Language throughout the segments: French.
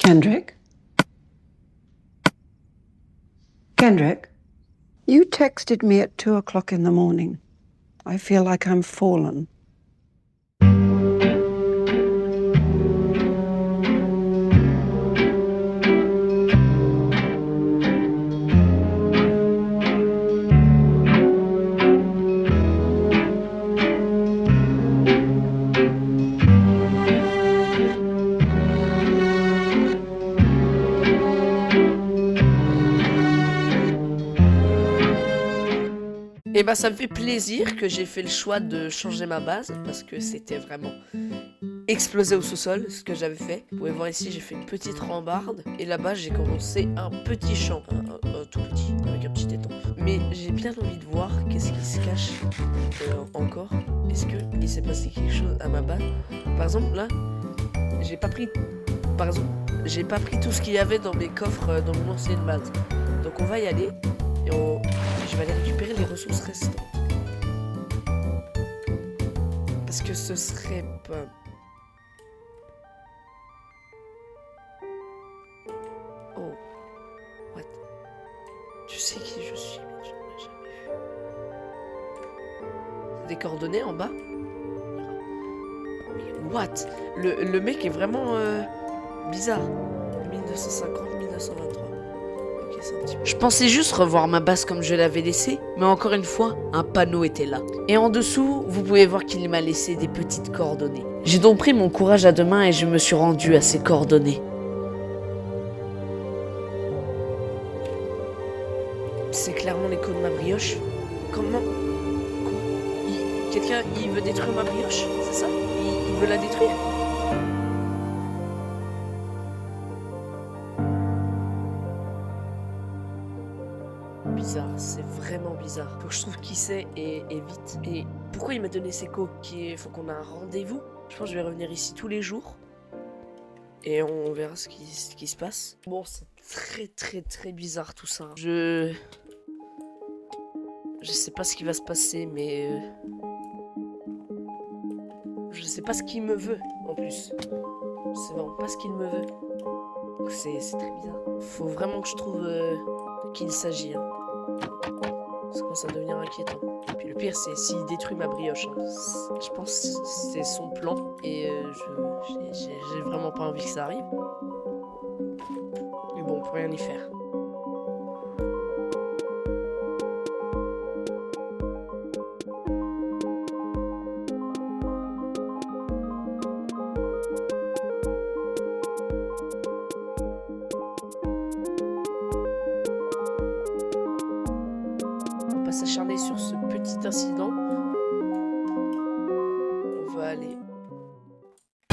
Kendrick? Kendrick? You texted me at 2 o'clock in the morning. I feel like I'm fallen. Et bah ça me fait plaisir que j'ai fait le choix de changer ma base parce que c'était vraiment explosé au sous-sol ce que j'avais fait. Vous pouvez voir ici j'ai fait une petite rambarde et là-bas j'ai commencé un petit champ, un tout petit avec un petit étang. Mais j'ai bien envie de voir qu'est-ce qui se cache encore. Est-ce que il s'est passé quelque chose à ma base? Par exemple là, j'ai pas pris tout ce qu'il y avait dans mes coffres dans mon ancienne base. Donc on va y aller et je vais aller récupérer les ressources restantes. Parce que ce serait pas... Oh. What? Tu sais qui je suis, mais tu ne m'as jamais vu. Des coordonnées en bas? Mais what? Le mec est vraiment bizarre. 1950-1923. Je pensais juste revoir ma base comme je l'avais laissée, mais encore une fois, un panneau était là. Et en dessous, vous pouvez voir qu'il m'a laissé des petites coordonnées. J'ai donc pris mon courage à deux mains et je me suis rendu à ces coordonnées. C'est clairement l'écho de ma brioche. Comment? Quoi? Quelqu'un, il veut détruire ma brioche? C'est ça? Il veut la détruire? Bizarre, c'est vraiment bizarre. Faut que je trouve qui c'est et vite. Et pourquoi il m'a donné ces codes? Faut qu'on a un rendez-vous. Je pense que je vais revenir ici tous les jours. Et on verra ce qui se passe. Bon, c'est très bizarre tout ça. Je sais pas ce qui va se passer, mais... Je sais pas ce qu'il me veut, en plus. Je sais vraiment pas ce qu'il me veut. C'est très bizarre. Faut vraiment que je trouve de qui il s'agit. Hein. Ça commence à devenir inquiétant. Et puis le pire, c'est s'il détruit ma brioche. Hein. Je pense que c'est son plan. Et j'ai vraiment pas envie que ça arrive. Mais bon, on peut rien y faire. On va s'acharner sur ce petit incident. On va aller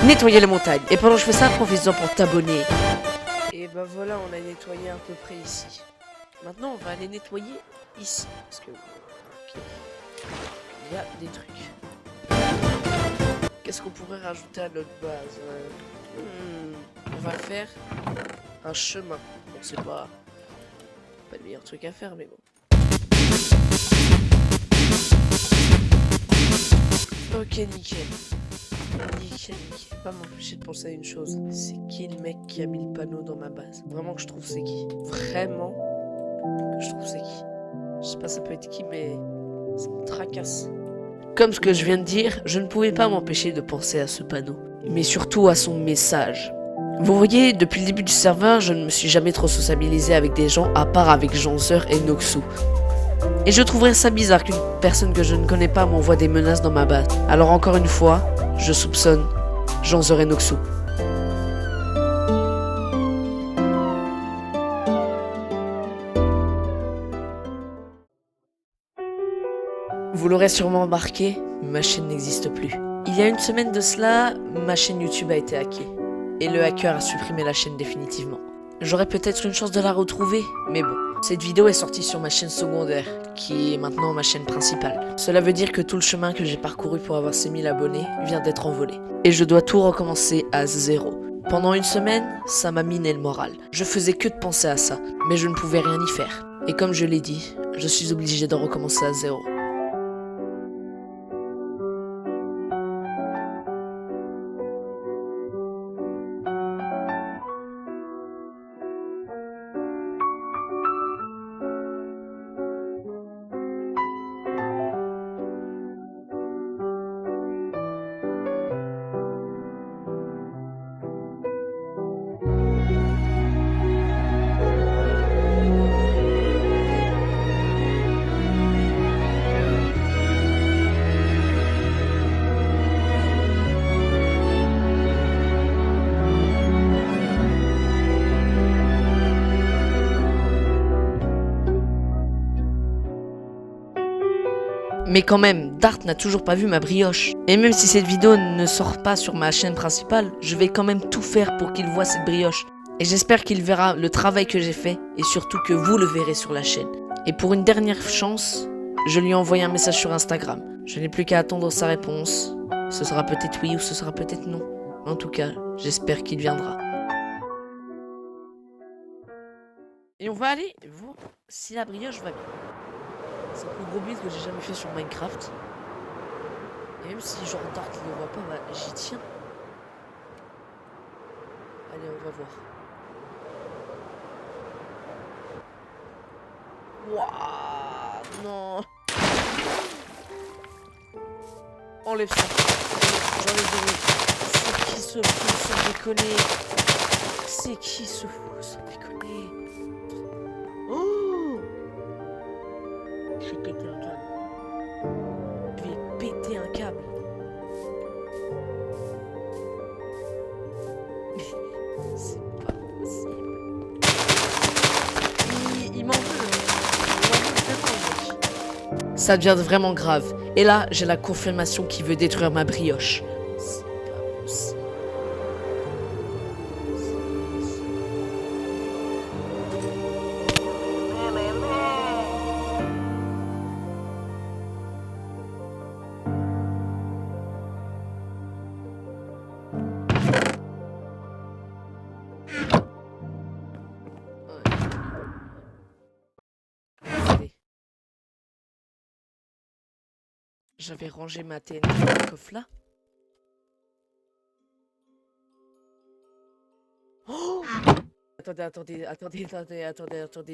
nettoyer les montagnes. Et pendant que je fais ça, profite-en pour t'abonner. Et ben voilà, on a nettoyé à peu près ici. Maintenant, on va aller nettoyer ici. Parce que... Okay. Il y a des trucs. Qu'est-ce qu'on pourrait rajouter à notre base? On va faire un chemin. Bon, c'est pas le meilleur truc à faire, mais bon. Ok, nickel. Pas m'empêcher de penser à une chose. C'est qui le mec qui a mis le panneau dans ma base? Vraiment que je trouve c'est qui? Vraiment que je trouve c'est qui? Je sais pas ça peut être qui, mais ça me tracasse. Comme ce que je viens de dire, je ne pouvais pas m'empêcher de penser à ce panneau. Mais surtout à son message. Vous voyez, depuis le début du serveur, je ne me suis jamais trop sociabilisé avec des gens à part avec Janzer et Noxu. Et je trouverais ça bizarre qu'une personne que je ne connais pas m'envoie des menaces dans ma base. Alors encore une fois, je soupçonne Janzer et Noxu. Vous l'aurez sûrement remarqué, ma chaîne n'existe plus. Il y a une semaine de cela, ma chaîne YouTube a été hackée. Et le hacker a supprimé la chaîne définitivement. J'aurais peut-être une chance de la retrouver, mais bon. Cette vidéo est sortie sur ma chaîne secondaire, qui est maintenant ma chaîne principale. Cela veut dire que tout le chemin que j'ai parcouru pour avoir ces 1000 abonnés vient d'être envolé. Et je dois tout recommencer à zéro. Pendant une semaine, ça m'a miné le moral. Je faisais que de penser à ça, mais je ne pouvais rien y faire. Et comme je l'ai dit, je suis obligé de recommencer à zéro. Mais quand même, Dart n'a toujours pas vu ma brioche. Et même si cette vidéo ne sort pas sur ma chaîne principale, je vais quand même tout faire pour qu'il voit cette brioche. Et j'espère qu'il verra le travail que j'ai fait et surtout que vous le verrez sur la chaîne. Et pour une dernière chance, je lui ai envoyé un message sur Instagram. Je n'ai plus qu'à attendre sa réponse. Ce sera peut-être oui ou ce sera peut-être non. En tout cas, j'espère qu'il viendra. Et on va aller voir si la brioche va bien. C'est le plus gros build que j'ai jamais fait sur Minecraft. Et même si genre Dart ne le voit pas, bah, j'y tiens. Allez, on va voir. Wouah, non. Enlève ça. J'enlève de l'eau. C'est qui ce fou sans déconner? C'est qui ce fou sans déconner? Oh! Je vais péter un câble. Je vais péter un câble. C'est pas possible. Il m'en veut. Il m'en veut tellement, mec. Ça devient vraiment grave. Et là, j'ai la confirmation qu'il veut détruire ma brioche. C'est pas possible. Attendez. J'avais rangé ma TNT dans le coffre là. Oh! Attendez.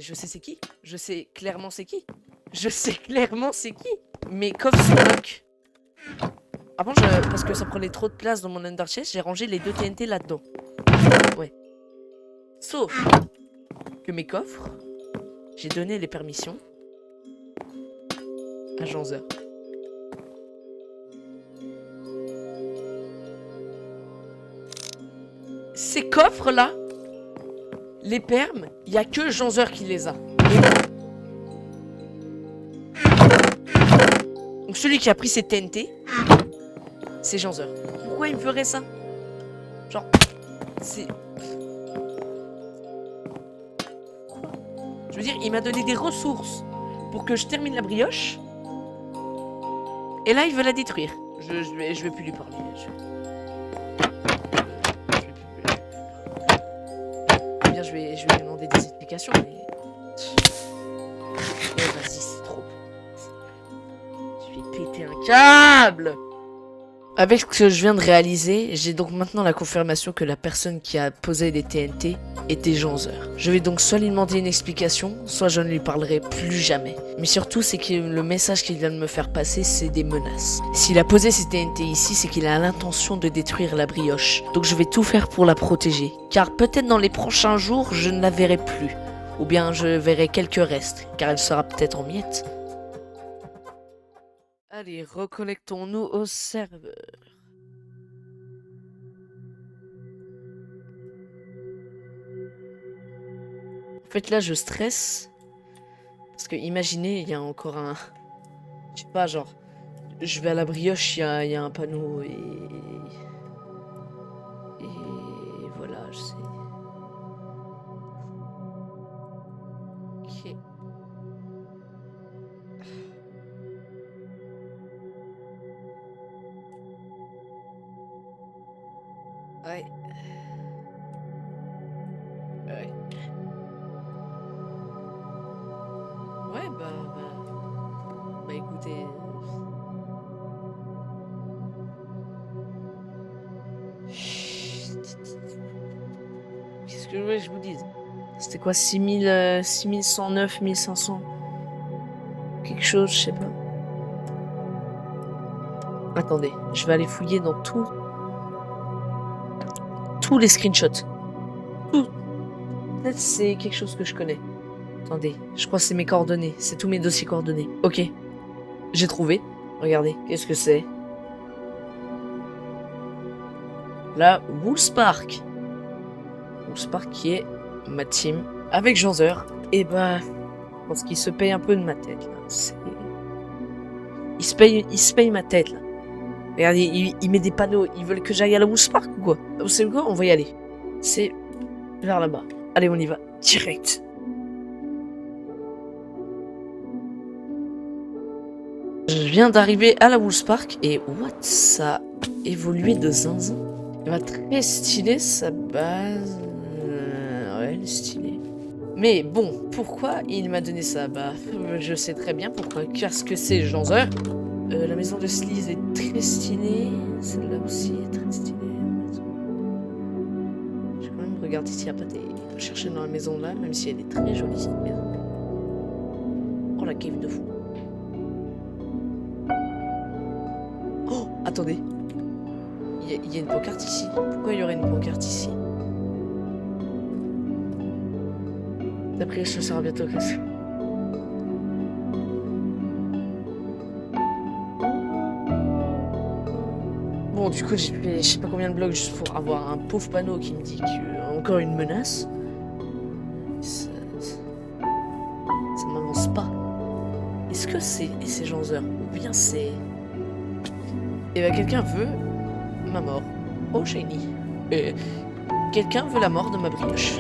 Je sais c'est qui. Je sais clairement c'est qui. Je sais clairement c'est qui. Mes coffres sont bloqués. Avant, parce que ça prenait trop de place dans mon Ender Chest, j'ai rangé les 2 TNT là-dedans. Ouais. Sauf que mes coffres, j'ai donné les permissions à Janzer. Ces coffres-là, les permes, il n'y a que Janzer qui les a. Et moi. Donc celui qui a pris ces TNT, c'est Janzer. Pourquoi il me ferait ça? Genre, c'est... Quoi? Je veux dire, il m'a donné des ressources pour que je termine la brioche. Et là, il veut la détruire. Je vais plus lui parler. Je vais lui demander des explications, mais... Ouais, vas-y, c'est trop. Je vais péter un câble. Avec ce que je viens de réaliser, j'ai donc maintenant la confirmation que la personne qui a posé les TNT était Janzer. Je vais donc soit lui demander une explication, soit je ne lui parlerai plus jamais. Mais surtout, c'est que le message qu'il vient de me faire passer, c'est des menaces. S'il a posé ces TNT ici, c'est qu'il a l'intention de détruire la brioche. Donc je vais tout faire pour la protéger. Car peut-être dans les prochains jours, je ne la verrai plus. Ou bien je verrai quelques restes, car elle sera peut-être en miettes. Allez, reconnectons-nous au serveur. En fait, là, je stresse. Parce que, imaginez, il y a encore un... Je sais pas, genre... Je vais à la brioche, il y a un panneau et... Et voilà, je sais. Ok. Ouais. Ouais. Ouais, bah écoutez... Qu'est-ce que je vous dise? C'était quoi, 6109, 1500? Quelque chose, je sais pas. Attendez, je vais aller fouiller dans tous les screenshots. Tout. Peut-être c'est quelque chose que je connais. Attendez, je crois que c'est mes coordonnées. C'est tous mes dossiers coordonnées. Ok. J'ai trouvé. Regardez, qu'est-ce que c'est? La Woolspark. Woolspark qui est ma team avec Janzer. Et bah, je pense qu'il se paye un peu de ma tête là. il se paye ma tête, là. Regardez, il met des panneaux. Ils veulent que j'aille à la Wool's Park ou quoi? Vous savez quoi? On va y aller. C'est vers là-bas. Allez, on y va. Direct. Je viens d'arriver à la Wool's Park et what? Ça a évolué de zinzin. Il va très stylé sa base. Ouais, elle est stylée. Mais bon, pourquoi il m'a donné ça? Bah, je sais très bien pourquoi. Parce que c'est Janzer. La maison de Sleaze est très stylée. Celle-là aussi est très stylée. Je vais quand même regarder s'il n'y a pas des... chercher dans la maison là, même si elle est très jolie cette maison. Oh la cave de fou. Oh, attendez. Il y a une pancarte ici. Pourquoi il y aurait une pancarte ici? D'après, je sera bientôt cassé. Bon, du coup, j'ai fait je sais pas combien de blocs juste pour avoir un pauvre panneau qui me dit qu'il y a encore une menace. Ça m'avance pas. Est-ce que c'est Janzer ou bien c'est... Eh ben, quelqu'un veut ma mort. Oh, Shiny. Quelqu'un veut la mort de ma brioche.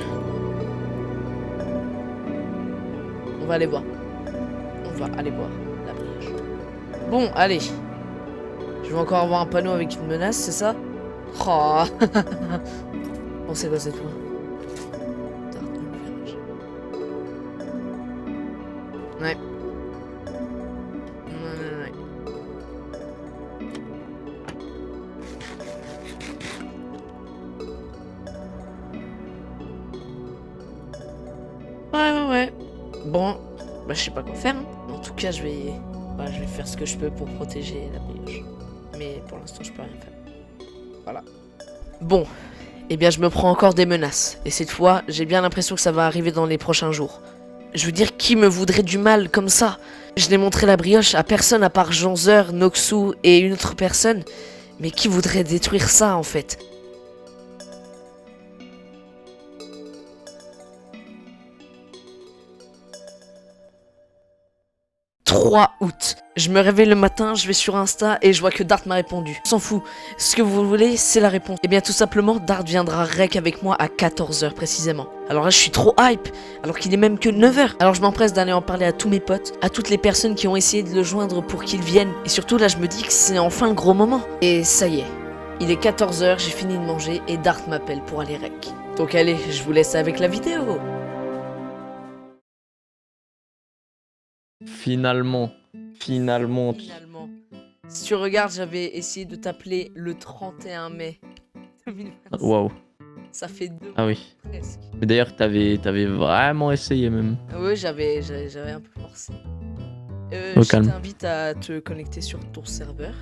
On va aller voir. On va aller voir la brioche. Bon, allez. Je vais encore avoir un panneau avec une menace, c'est ça? Oh. Bon, c'est quoi cette fois? Ouais. Ouais. Ouais. Bon, bah je sais pas quoi faire. Hein. En tout cas, je vais faire ce que je peux pour protéger la brioche. Mais pour l'instant, je peux rien faire. Voilà. Bon, eh bien, je me prends encore des menaces. Et cette fois, j'ai bien l'impression que ça va arriver dans les prochains jours. Je veux dire, qui me voudrait du mal comme ça? Je n'ai montré la brioche à personne à part Janzer, Noxu et une autre personne. Mais qui voudrait détruire ça, en fait? 3 août. Je me réveille le matin, je vais sur Insta et je vois que Dart m'a répondu. On s'en fout. Ce que vous voulez, c'est la réponse. Et bien tout simplement, Dart viendra rec avec moi à 14h précisément. Alors là, je suis trop hype, alors qu'il est même que 9h. Alors je m'empresse d'aller en parler à tous mes potes, à toutes les personnes qui ont essayé de le joindre pour qu'il vienne. Et surtout là, je me dis que c'est enfin le gros moment. Et ça y est. Il est 14h, j'ai fini de manger et Dart m'appelle pour aller rec. Donc allez, je vous laisse avec la vidéo. Finalement. Si tu regardes, j'avais essayé de t'appeler le 31 mai 2025. Waouh. Ça fait 2 Ah mois oui. presque. Mais d'ailleurs, t'avais vraiment essayé même. Oui, j'avais un peu forcé. Au Je calme. t'invite à te connecter sur ton serveur.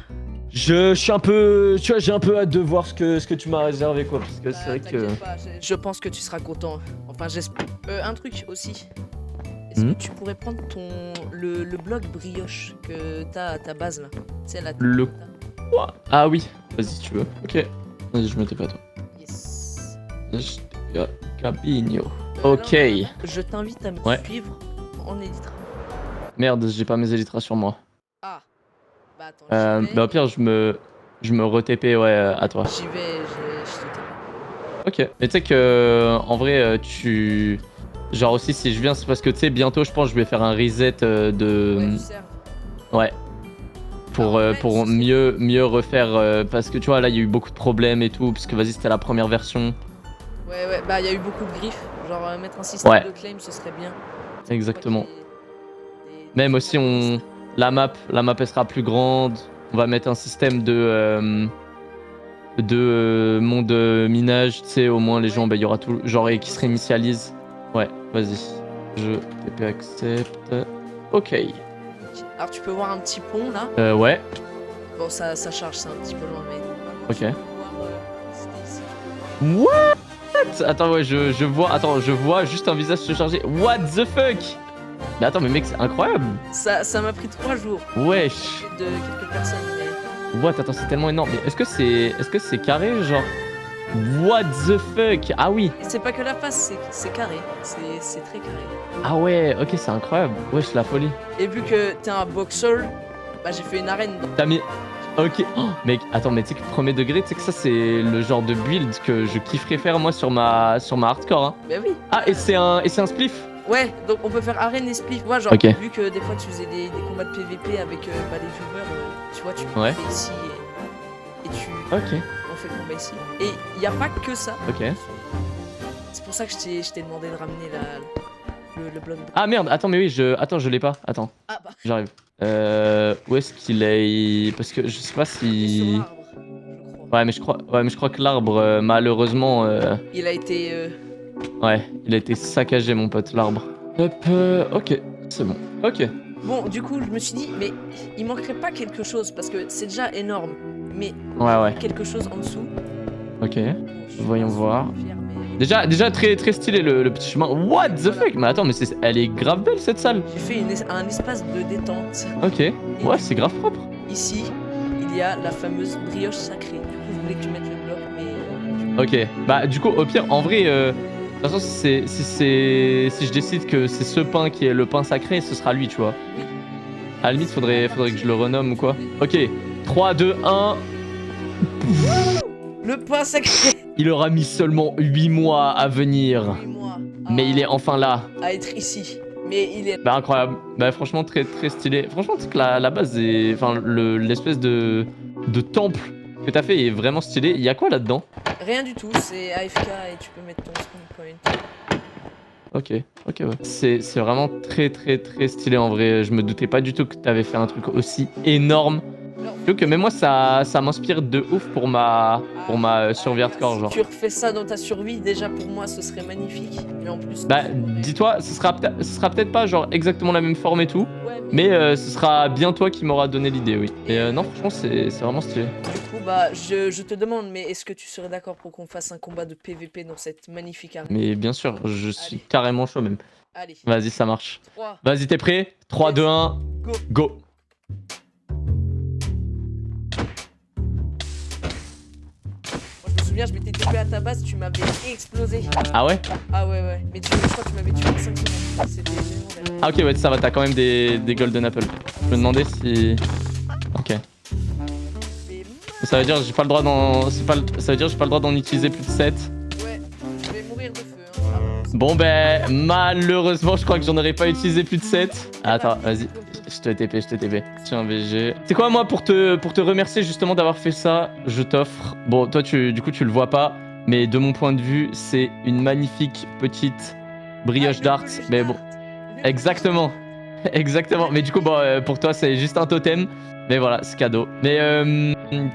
Je suis un peu... Tu vois, j'ai un peu hâte de voir ce que tu m'as réservé, quoi. Parce que c'est vrai que... T'inquiète pas, je pense que tu seras content. Enfin, j'espère. Un truc aussi. Est-ce que tu pourrais prendre le bloc brioche que t'as à ta base là? C'est la Le quoi? Ah oui. Vas-y, si tu veux. Ok. Vas-y, je me tais pas, toi. Yes. Capigno. Là, Ok. je t'invite à me suivre en élytra. Merde, j'ai pas mes élytras sur moi. Ah. Bah attends, j'y vais. Bah au pire, je me re-TP, ouais, à toi. J'y vais, je te TP. Ok. Mais tu sais que, en vrai, tu... Genre aussi, si je viens, c'est parce que, tu sais, bientôt, je pense, je vais faire un reset de... Ouais, du serve. Ouais. Pour mieux refaire, parce que, tu vois, là, il y a eu beaucoup de problèmes et tout, parce que, vas-y, c'était la première version. Ouais, bah il y a eu beaucoup de griffes. Genre, mettre un système de claim, ce serait bien. Exactement. Même aussi, la map, elle sera plus grande. On va mettre un système de monde minage, tu sais, au moins les gens, bah, il y aura tout, genre, qui se réinitialise. Ouais, vas-y. Je TP accepte. Ok. Alors tu peux voir un petit pont là. Ouais. Bon, ça charge, c'est un petit peu loin, mais. Ok. What? Attends, ouais, je vois juste un visage se charger. What the fuck? Mais attends, mais mec, c'est incroyable. Ça m'a pris 3 jours. Wesh. De quelques personnes, mais... What? Attends, c'est tellement énorme. Mais est-ce que c'est carré, genre? What the fuck? Ah oui. C'est pas que la face, c'est carré. C'est très carré. Ah ouais, ok, c'est incroyable. Wesh, la folie. Et vu que t'es un boxer, Bah, j'ai fait une arène. T'as mis. Ok. Oh, mec, attends, mais tu sais que premier degré, tu sais que ça, c'est le genre de build que je kifferais faire moi sur ma hardcore. Hein. Bah oui. Ah, et c'est un spliff. Ouais, donc on peut faire arène et split. Tu vois, genre, Ok. vu que des fois tu faisais des combats de PVP avec bah, les viewers, tu vois, tu Ouais. fais ici et tu. Ok. On fait le combat ici. Et il n'y a pas que ça. Ok. C'est pour ça que je t'ai demandé de ramener le bloc. Ah merde, attends, mais oui, attends, je l'ai pas. Attends, Ah bah, j'arrive. Où est-ce qu'il est? Parce que je sais pas il est sur si. l'arbre, je crois. Ouais, mais je crois que l'arbre, malheureusement, Il a été. ouais, il a été saccagé, mon pote, l'arbre. Hop, ok, c'est bon. Ok. Bon, du coup, je me suis dit, mais il manquerait pas quelque chose parce que c'est déjà énorme. Mais Ouais. quelque chose en dessous. Ok. Bon, je suis Voyons pas voir. super fier, mais- Déjà très stylé le petit chemin. What the Voilà. fuck? Mais attends, mais elle est grave belle cette salle. J'ai fait un espace de détente. Ok. Ouais, c'est grave propre. Ici, il y a la fameuse brioche sacrée. Du coup, je voulais que tu mettes le bloc, mais. Ok. Bah du coup, au pire, en vrai, de toute façon, si je décide que c'est ce pain qui est le pain sacré, ce sera lui, tu vois. Oui. À la limite, faudrait que je le renomme ou quoi. Ok. 3, 2, 1. Le pain sacré. Il aura mis seulement 8 mois à venir. 8 mois. Mais il est enfin là. À être ici. Mais il est. Bah incroyable. Bah franchement très stylé. Franchement, tu sais que la base est... Enfin, l'espèce de temple que t'as fait est vraiment stylé. Il y a quoi là-dedans? Rien du tout, c'est AFK et tu peux mettre ton spawn point. Ok, ouais. C'est vraiment très stylé en vrai. Je me doutais pas du tout que t'avais fait un truc aussi énorme. Donc même moi ça m'inspire de ouf pour ma survie hardcore genre. Si tu refais ça dans ta survie, déjà pour moi ce serait magnifique. Mais en plus. Bah dis-toi, ce sera peut-être pas genre exactement la même forme et tout, Ouais, mais ce sera bien toi qui m'aura donné l'idée, oui. Et non franchement c'est vraiment stylé. du coup, bah je te demande, mais est-ce que tu serais d'accord pour qu'on fasse un combat de PVP dans cette magnifique arène? Mais bien sûr, je suis Allez. carrément chaud même. Allez, Vas-y, ça marche. 3, Vas-y, t'es prêt? 3, 2, 1, go. go. Moi, je me souviens, je m'étais TP à ta base, tu m'avais explosé. Ah ouais? Ah ouais. Mais je crois que tu m'avais tué en 5 secondes. C'était légendaire. Ah ok, ouais, ça va, t'as quand même des golden apple. Je me demandais si... Ok. Mais Ça veut dire que j'ai pas le droit d'en... Ça veut dire que j'ai pas le droit d'en utiliser plus de 7. ouais, je vais mourir de feu. Hein. Bon ben, malheureusement, je crois que j'en aurais pas utilisé plus de 7. Attends, vas-y. Je te TP. Tiens, VG. C'est quoi, moi, pour te remercier justement d'avoir fait ça, je t'offre... Bon, toi, du coup, tu le vois pas, mais de mon point de vue, c'est une magnifique petite brioche d'art. Mais bon, exactement. Exactement. Mais du coup, bon, pour toi, c'est juste un totem. Mais voilà, c'est cadeau. Mais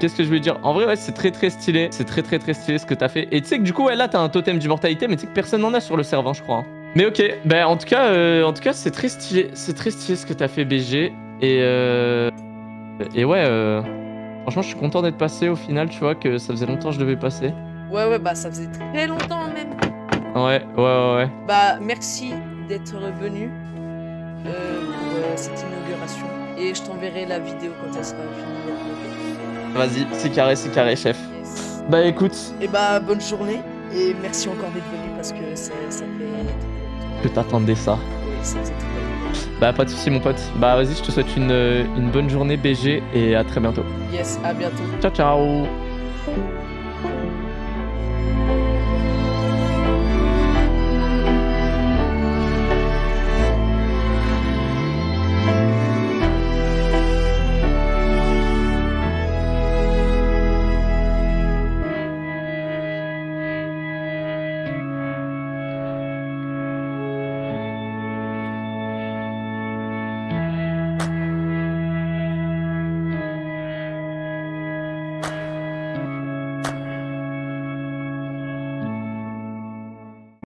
qu'est-ce que je voulais dire? En vrai, ouais, c'est très stylé. C'est très stylé ce que t'as fait. Et tu sais que du coup, ouais, là, t'as un totem d'immortalité, mais tu sais que personne n'en a sur le serveur, je crois. Hein. Mais ok, bah en tout cas, c'est très stylé. C'est très stylé ce que t'as fait, BG. Et ouais, franchement, je suis content d'être passé au final, tu vois, que ça faisait longtemps que je devais passer. Ouais, bah ça faisait très longtemps même. Ouais. Bah merci d'être revenu pour cette inauguration. Et je t'enverrai la vidéo quand elle sera finie. Vas-y, c'est carré, chef. Yes. Bah écoute, Et bah bonne journée. Et merci encore d'être venu parce que ça fait très longtemps. que t'attendais ça. Oui, ça faisait très longtemps. Bah pas de soucis, mon pote. Bah vas-y, je te souhaite une bonne journée, BG, et à très bientôt. Yes, à bientôt. Ciao.